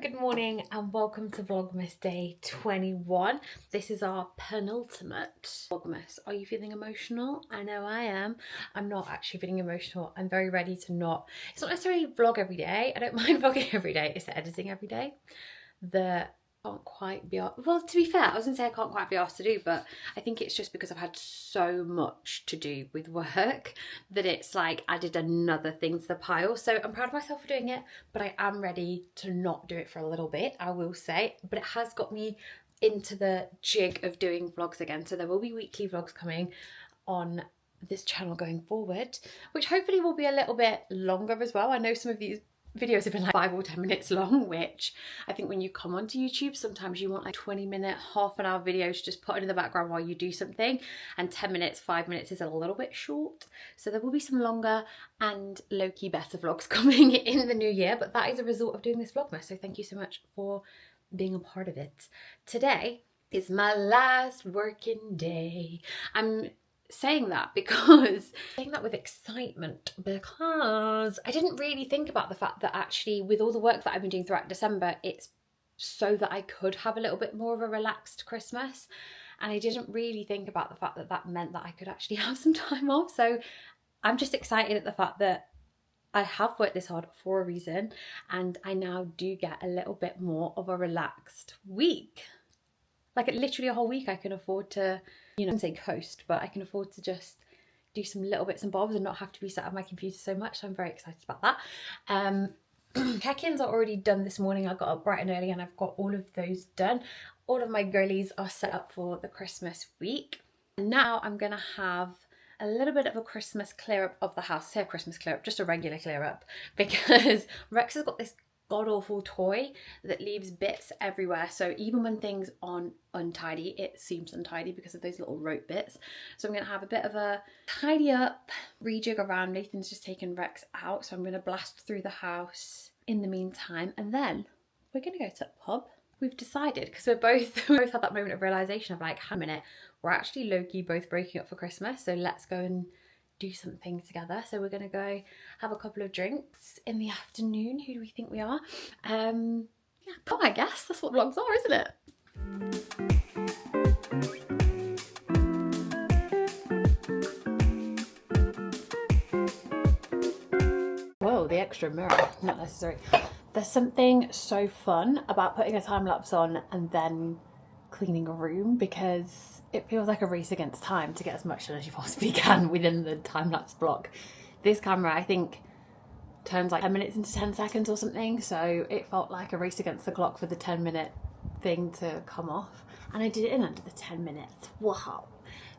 Good morning and welcome to Vlogmas Day 21. This is our penultimate Vlogmas. Are you feeling emotional? I know I am. I'm not actually feeling emotional. I'm very ready to not. It's not necessarily vlog every day. I don't mind vlogging every day. It's the editing every day that can't quite be, well, to be fair, I was gonna say I can't quite be asked to do, but I think it's just because I've had so much to do with work that it's like added another thing to the pile. So I'm proud of myself for doing it, but I am ready to not do it for a little bit, I will say. But it has got me into the jig of doing vlogs again, so there will be weekly vlogs coming on this channel going forward, which hopefully will be a little bit longer as well. I know some of these videos have been like 5 or 10 minutes long, which I think when you come onto YouTube, sometimes you want like 20-minute, half-an-hour videos to just put in the background while you do something, and 10 minutes, 5 minutes is a little bit short. So there will be some longer and low-key better vlogs coming in the new year, but that is a result of doing this Vlogmas, so thank you so much for being a part of it. Today is my last working day. I'm saying that with excitement because I didn't really think about the fact that actually with all the work that I've been doing throughout December, it's so that I could have a little bit more of a relaxed Christmas, and I didn't really think about the fact that that meant that I could actually have some time off. So I'm just excited at the fact that I have worked this hard for a reason, and I now do get a little bit more of a relaxed week. Like literally a whole week I can afford to, you know, I wouldn't say coast, but I can afford to just do some little bits and bobs and not have to be sat at my computer so much. So I'm very excited about that. Check-ins are already done this morning. I got up bright and early and I've got all of those done. All of my girlies are set up for the Christmas week. And now I'm gonna have a little bit of a Christmas clear up of the house. I say a Christmas clear up, just a regular clear up, because Rex has got this god-awful toy that leaves bits everywhere. So even when things aren't untidy, it seems untidy because of those little rope bits. So I'm going to have a bit of a tidy up, rejig around. Nathan's just taken Rex out, so I'm going to blast through the house in the meantime, and then we're going to go to the pub. We've decided, because we both had that moment of realization of like, hang on a minute, we're actually low-key both breaking up for Christmas, so let's go and do something together. So we're gonna go have a couple of drinks in the afternoon. Who do we think we are? Yeah, oh, I guess that's what vlogs are, isn't it? Whoa, the extra mirror, not necessary. There's something so fun about putting a time lapse on and then cleaning a room, because it feels like a race against time to get as much done as you possibly can within the time-lapse block. This camera, I think, turns like 10 minutes into 10 seconds or something, so it felt like a race against the clock for the 10-minute thing to come off, and I did it in under the 10 minutes. Wow.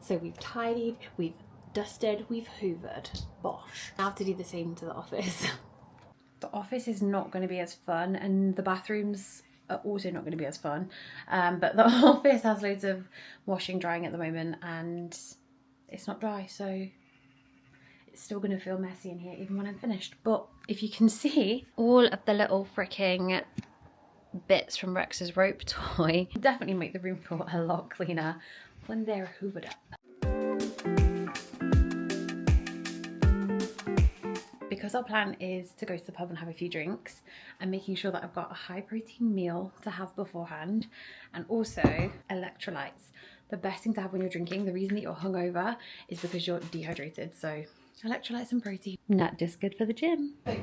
So we've tidied, we've dusted, we've hoovered. Bosh. Now I have to do the same to the office. The office is not going to be as fun, and the bathrooms are also not going to be as fun, but the office has loads of washing drying at the moment and it's not dry, so it's still going to feel messy in here even when I'm finished. But if you can see all of the little freaking bits from Rex's rope toy, definitely make the room feel a lot cleaner when they're hoovered up. Because our plan is to go to the pub and have a few drinks, I'm making sure that I've got a high protein meal to have beforehand, and also electrolytes. The best thing to have when you're drinking, the reason that you're hungover is because you're dehydrated. So electrolytes and protein, not just good for the gym. Thanks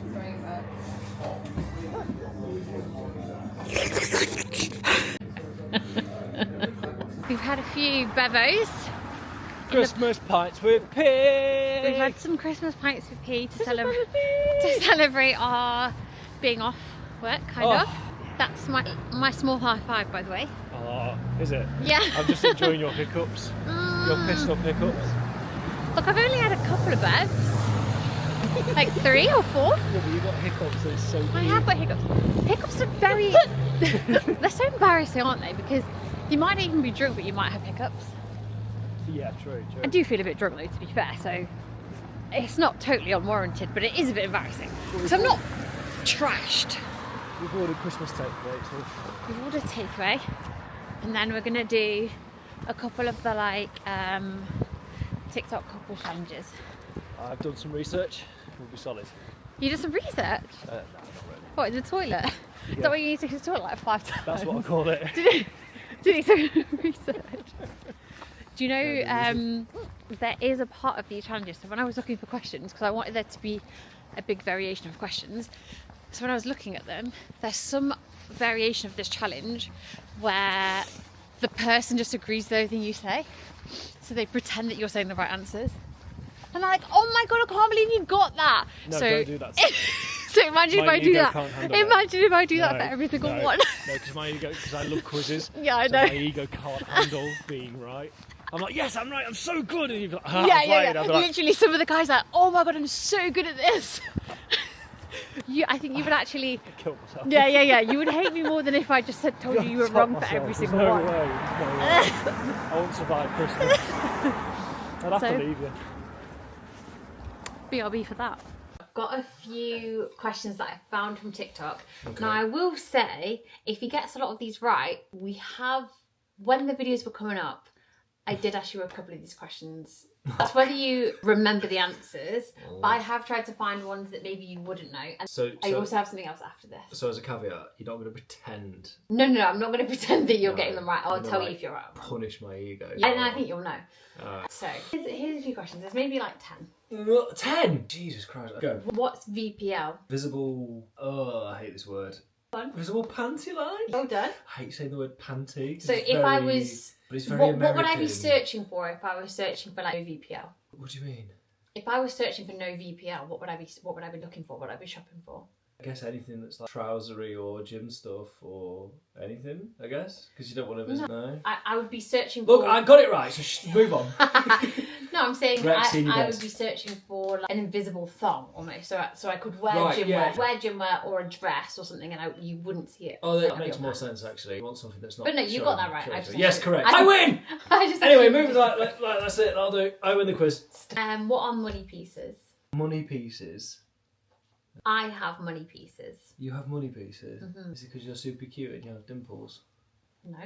very much. We've had a few bevos. Christmas pints with P. We've had some Christmas pints with P to celebrate our being off work, kind of. That's my small high five, by the way. Oh, is it? Yeah. I'm just enjoying your hiccups. Your pistol hiccups. Look, I've only had a couple of bevs. Like 3 or 4. Yeah, but you've got hiccups, it's so cute. I have got hiccups. Hiccups are very... they're so embarrassing, aren't they? Because you might not even be drunk, but you might have hiccups. Yeah, true. I do feel a bit drunk though, to be fair, so it's not totally unwarranted, but it is a bit embarrassing. So I'm not trashed. We've ordered Christmas takeaway, it's all fine. We've ordered takeaway, and then we're gonna do a couple of the like TikTok couple challenges. I've done some research, we'll be solid. You did some research? No, not really. What, in the toilet? Is that why you need to go to the toilet like 5 times? That's what I call it. Did he do research? Do you know, there is a part of these challenges, so when I was looking for questions, because I wanted there to be a big variation of questions, so when I was looking at them, there's some variation of this challenge where the person just agrees with everything you say, so they pretend that you're saying the right answers. And they're like, oh my god, I can't believe you got that! No, so, don't do that. So imagine if I do that. Imagine if I do that for every single one. No, because my ego, because I love quizzes. Yeah, I so know. My ego can't handle being right. I'm like, yes, I'm right, I'm so good. And you're like, yeah. Like, literally, some of the guys are like, oh my god, I'm so good at this. I think you would actually. Kill myself. Yeah. You would hate me more than if I just told you were wrong for every single one. No way. I won't survive Christmas. I'd have to leave you. BRB for that. I've got a few questions that I found from TikTok. Okay. Now I will say, if he gets a lot of these right, we have, when the videos were coming up, I did ask you a couple of these questions. That's whether you remember the answers, but I have tried to find ones that maybe you wouldn't know. And I also have something else after this. So as a caveat, you're not going to pretend. No, I'm not going to pretend that you're getting them right. I'll tell you if you're right. Punish my ego. Yeah, and I think you'll know. So here's a few questions. There's maybe like 10. 10? Jesus Christ. Go. What's VPL? Visible. Oh, I hate this word. Fun. Visible panty line? Well done. I hate saying the word panty. So if I was... But it's very what would I be searching for if I was searching for like no VPL? What do you mean? If I was searching for no VPL, what would I be looking for? What would I be shopping for? I guess anything that's like trousery or gym stuff or anything, I guess. Because you don't want to visit now. I would be searching for... Look, I got it right, so move on. No, I'm saying I would be searching for like an invisible thong almost. So I could wear gym wear or a dress or something and you wouldn't see it. Oh, that makes more sense actually. You want something that's not... But no, you got that right. Yes, correct. I win! Anyway, moving on. That's it. I'll do. I win the quiz. What are money pieces? Money pieces? I have money pieces. You have money pieces? Mm-hmm. Is it because you're super cute and you have dimples? No.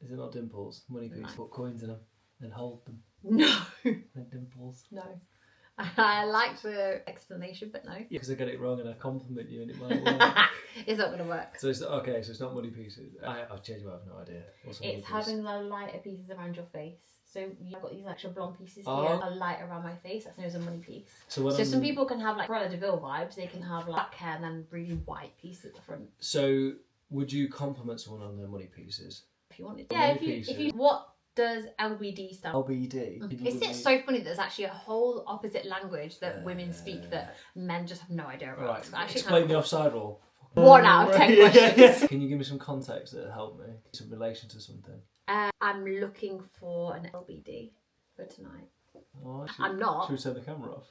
Is it not dimples? Money pieces? No. Put coins in them and hold them. No. And dimples? No. I like the explanation, but no. Yeah, because I get it wrong and I compliment you and it might work. It's not going to work. So it's okay, so it's not money pieces. I've changed my mind, I have no idea. It's having the lighter pieces around your face. So you've got these extra blonde pieces here, a light around my face. That's known as a money piece. So some people can have like Cruella de Vil vibes. They can have like black hair and then really white pieces at the front. So would you compliment someone on their money pieces? If you wanted to. Yeah, if you what does LBD stand for? LBD? Isn't it so funny that there's actually a whole opposite language that women speak that men just have no idea about? Right, explain the offside rule. 1 out of 10 questions. Can you give me some context that will help me? Some relation to something? I'm looking for an LBD for tonight. Oh, I'm not. Should we turn the camera off?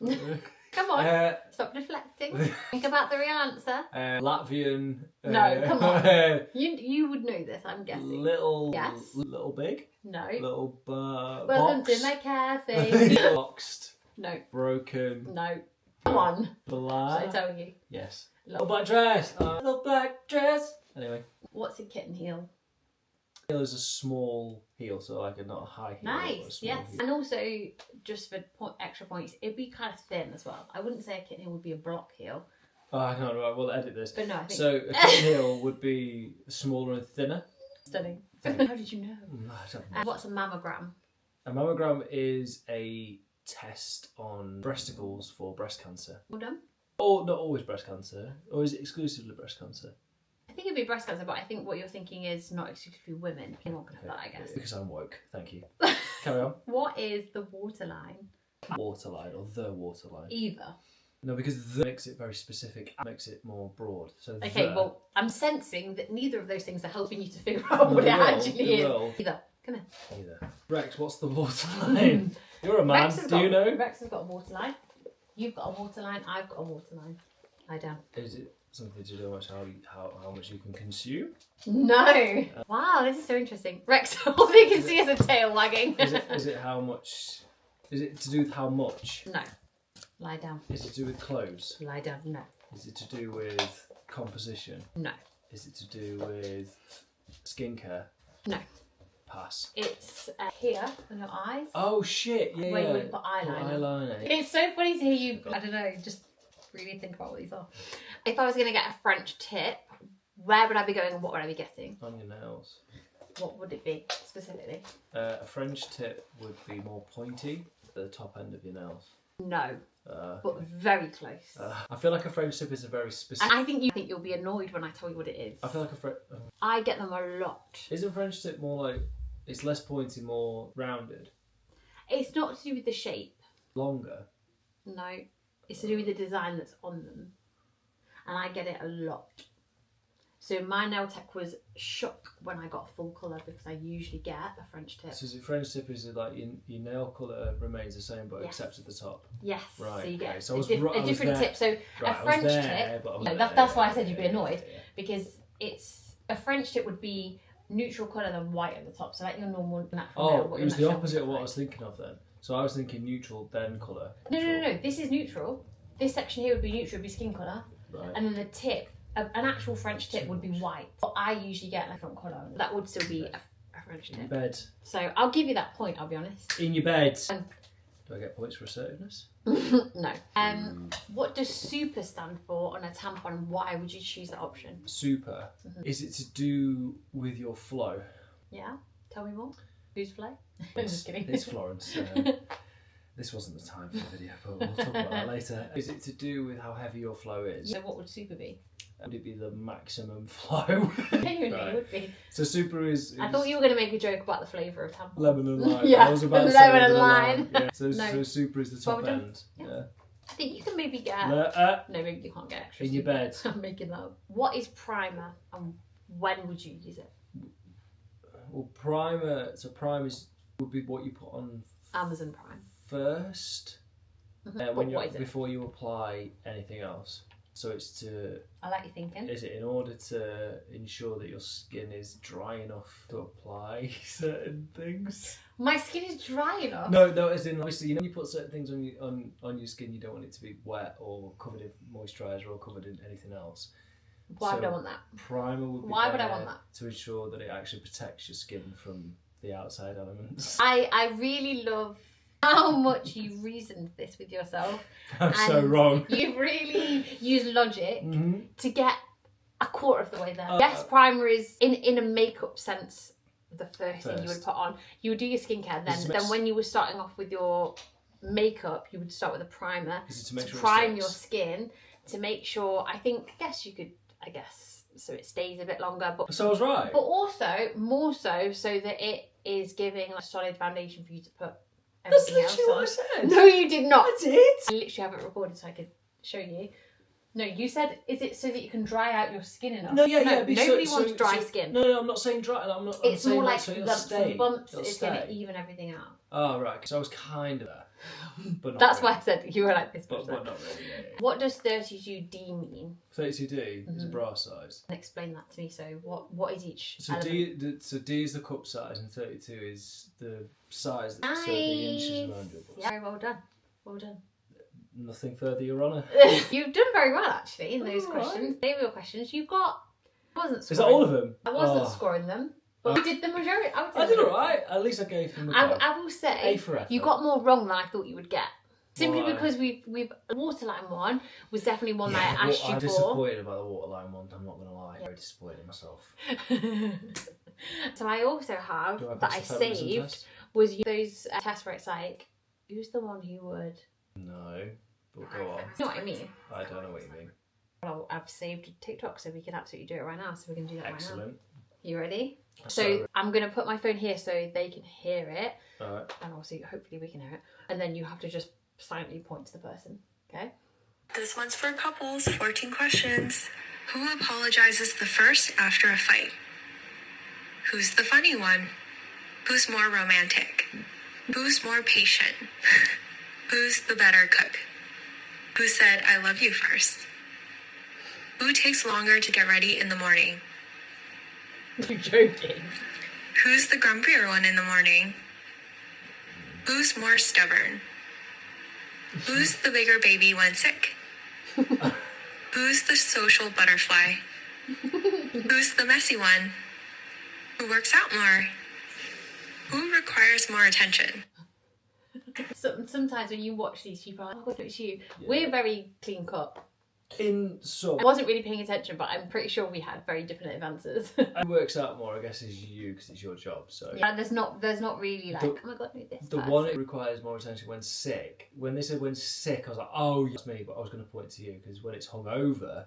Come on, stop deflecting. Think about the real answer. Latvian. No, come on. You would know this, I'm guessing. Little big? No. Little Welcome box. to my cafe. Boxed. No. Broken. No. Come on. Black. Should I tell you? Yes. Little black dress. Little black dress. Anyway. What's a kitten heel? Heel is a small heel, so like not a high heel. Nice, yes. Heel. And also, just for extra points, it'd be kind of thin as well. I wouldn't say a kitten heel would be a block heel. Oh, I know, right, we'll edit this. But no, I think... So, a kitten heel would be smaller and thinner. Stunning. How did you know? I don't know. What's a mammogram? A mammogram is a test on breasticles for breast cancer. Well done. Or not always breast cancer, or is it exclusively breast cancer? I think it'd be breast cancer, but I think what you're thinking is not exclusively women. Anyone can have that, I guess. Because I'm woke, thank you. Carry on. What is the waterline? Waterline, or the waterline? Either. No, because the makes it very specific, makes it more broad. So okay, well, I'm sensing that neither of those things are helping you to figure out what it actually is. Either. Come here. Either. Rex, what's the waterline? You're a man, do you know? Rex has got a waterline. You've got a waterline, I've got a waterline. Lie down. Is it something to do with how much you can consume? No. Wow, this is so interesting. Rex, all you can see is a tail wagging. Is it how much? Is it to do with how much? No. Lie down. Is it to do with clothes? Lie down. No. Is it to do with composition? No. Is it to do with skincare? No. Pass. It's here on your eyes. Oh shit! Yeah. Where you would put eyeliner. Eyeliner. It's so funny to hear you. I don't know. Just really think about what these are. If I was going to get a French tip, where would I be going and what would I be getting? On your nails. What would it be specifically? A French tip would be more pointy at the top end of your nails. No, but very close. I feel like a French tip is a very specific... And I think you'll be annoyed when I tell you what it is. I feel like a French... I get them a lot. Isn't French tip more like... It's less pointy, more rounded? It's not to do with the shape. Longer? No, it's to do with the design that's on them. And I get it a lot. So my nail tech was shocked when I got full colour because I usually get a French tip. So is it French tip, is it like your nail colour remains the same but except at the top? Yes. Right. So you get So a different tip. So a French tip, that's why I said you'd be annoyed, because it's a French tip would be neutral colour than white at the top. So like your normal natural nail. Oh, it was the opposite of what I was thinking of then. So I was thinking neutral then colour. No. This is neutral. This section here would be neutral, would be skin colour. Right. And then the tip, an actual French tip would be white. But I usually get a different colour. That would still be a French tip. In your bed. So I'll give you that point, I'll be honest. In your bed. Do I get points for assertiveness? No. What does super stand for on a tampon and why would you choose that option? Super. Is it to do with your flow? Yeah? Tell me more. Who's Flo? I'm just kidding. It's Florence. This wasn't the time for the video, but we'll talk about that later. Is it to do with how heavy your flow is? So what would super be? Would it be the maximum flow? It would be. So super is... I thought you were going to make a joke about the flavour of tampon. Lemon and lime. Yeah, I was about to say lemon and lime. Yeah. So, No. so super is the top Well done. end. Yeah. I think you can maybe get... No, No, maybe you can't get extra in your super. bed. I'm making that up. What is primer and when would you use it? Well, primer... So primer would be what you put on... Amazon Prime. First. What is it? Before you apply anything else. So it's to... I like your thinking. Is it in order to ensure that your skin is dry enough to apply certain things? My skin is dry enough. No, as in obviously you know you put certain things on your skin, you don't want it to be wet or covered in moisturiser or covered in anything else. Why would I want that? Primer would be Why would I want that? To ensure that it actually protects your skin from the outside elements. I really love how much you reasoned this with yourself. I'm so wrong. You really used logic to get a quarter of the way there. Uh, yes, primer is in a makeup sense the first thing you would put on. You would do your skincare, then when you were starting off with your makeup, you would start with a primer to prime your skin to make sure. I guess so it stays a bit longer, but so I was right. But also more so that it is giving a solid foundation for you to put everything else on. That's literally what I said. No, you did not. I did. I literally have it recorded so I could show you. No, you said, is it so that you can dry out your skin enough? No, yeah. Nobody wants dry skin. No, I'm not saying dry. I'm not. It's I'm more like saying lumps and bumps. It's going to stay. even everything out. Oh, right. Because I was kind of there. But not That's really. why I said you were like this. But not really. Yeah. What does 32D mean? 32D is a bra size. Explain that to me. So what is each So element? D is the cup size and 32 is the size that's 30 inches around your bust. Yeah, very well done. Well done. Nothing further, Your Honour. You've done very well actually in those All questions. right. They were your questions. You got. I wasn't scoring. Is that all of them? I wasn't scoring them. But you did the majority. I did alright. At least I gave them a go. I will say A for effort. you got more wrong than I thought you would get. Simply Why? because we've waterline one was definitely one that I asked I'm you disappointed about the waterline one. I'm not going to lie. I'm very disappointed in myself. for. So I also have Do I that I pass the feminism saved test? was those tests where it's like, who's the one who would? No, but go on. You know what I mean? I don't know what you mean. Well, I've saved TikTok, so we can absolutely do it right now. So we can do that right now. Excellent. You ready? So So I'm going to put my phone here so they can hear it. Alright. And also, hopefully we can hear it. And then you have to just silently point to the person. Okay? This one's for couples. 14 questions. Who apologizes the first after a fight? Who's the funny one? Who's more romantic? Who's more patient? Who's the better cook? Who said, I love you first? Who takes longer to get ready in the morning? You're joking. Who's the grumpier one in the morning? Who's more stubborn? Who's the bigger baby when sick? Who's the social butterfly? Who's the messy one? Who works out more? Who requires more attention? Sometimes when you watch these people, are like, oh God, it's you. Yeah. We're very clean cut. In some, I wasn't really paying attention, but I'm pretty sure we had very different answers. it works out more, I guess, is you because it's your job. So Yeah, there's not really like, oh my god, no, this the person. one that requires more attention when sick. When they said when sick, I was like, oh, that's me. But I was going to point to you because when it's hungover,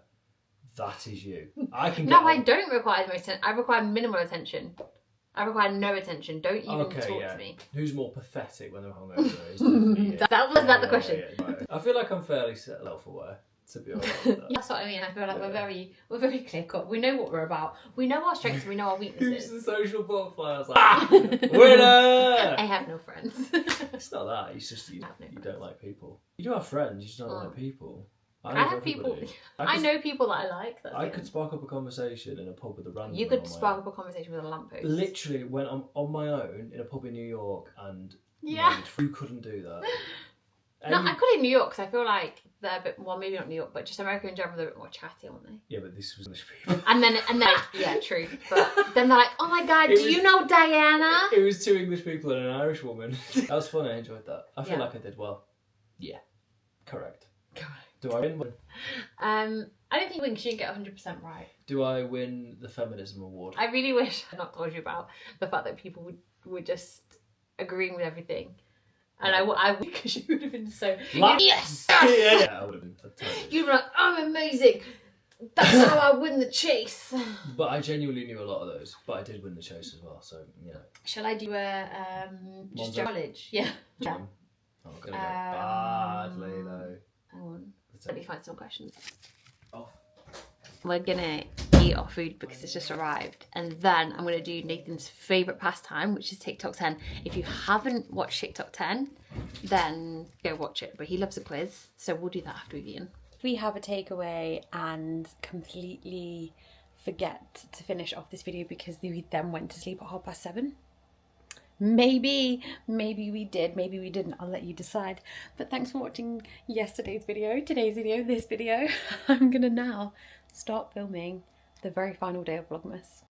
that is you. I can. No, I don't require the most attention. I require minimal attention. I require no attention. Don't even talk to me. Who's more pathetic when they're hungover? Is definitely you. Was that the question? Right. I feel like I'm fairly self-aware. To be honest, with that. That's what I mean. I feel like we're very clear cut. We know what we're about. We know our strengths and we know our Who's weaknesses. the social butterfly? I was like, winner! I have no friends. It's not that. It's just you I have no don't friends. like people. You do have friends. You just don't like people. I love have people. everybody. I know people that I like. That's I it. could spark up a conversation in a pub with a random. You could spark up a conversation with a lamppost. Literally, when I'm on my own in a pub in New York, and Yeah. you couldn't do that. No, I could in New York because I feel like they're a bit, well, maybe not New York, but just America in general, they're a bit more chatty, aren't they? Yeah, but this was English people. And then like, yeah, true. But then they're like, oh my god, do you know Diana? It was 2 English people and an Irish woman. That was fun. I enjoyed that. I feel Yeah. like I did well. Yeah, correct. Do I win? I don't think you win because you didn't get 100% right. Do I win the feminism award? I really wish I'd not told you about the fact that people were just agreeing with everything. And I would, because you would have been so, yes! Yeah, I would have been. Totally. You'd be like, I'm amazing. That's how I win the chase. But I genuinely knew a lot of those. But I did win the chase as well, so, you know. Shall I do a, just Monzo? knowledge? Yeah. I'm gonna go badly, though. Hang on. Let me find some questions. Off. We're gonna eat our food because it's just arrived, and then I'm gonna do Nathan's favourite pastime, which is TikTok 10. If you haven't watched TikTok 10, then go watch it. But he loves a quiz, so we'll do that after we've eaten. We have a takeaway and completely forget to finish off this video because we then went to sleep at 7:30. Maybe we did, maybe we didn't. I'll let you decide. But thanks for watching yesterday's video, today's video, this video. I'm gonna now start filming the very final day of Vlogmas.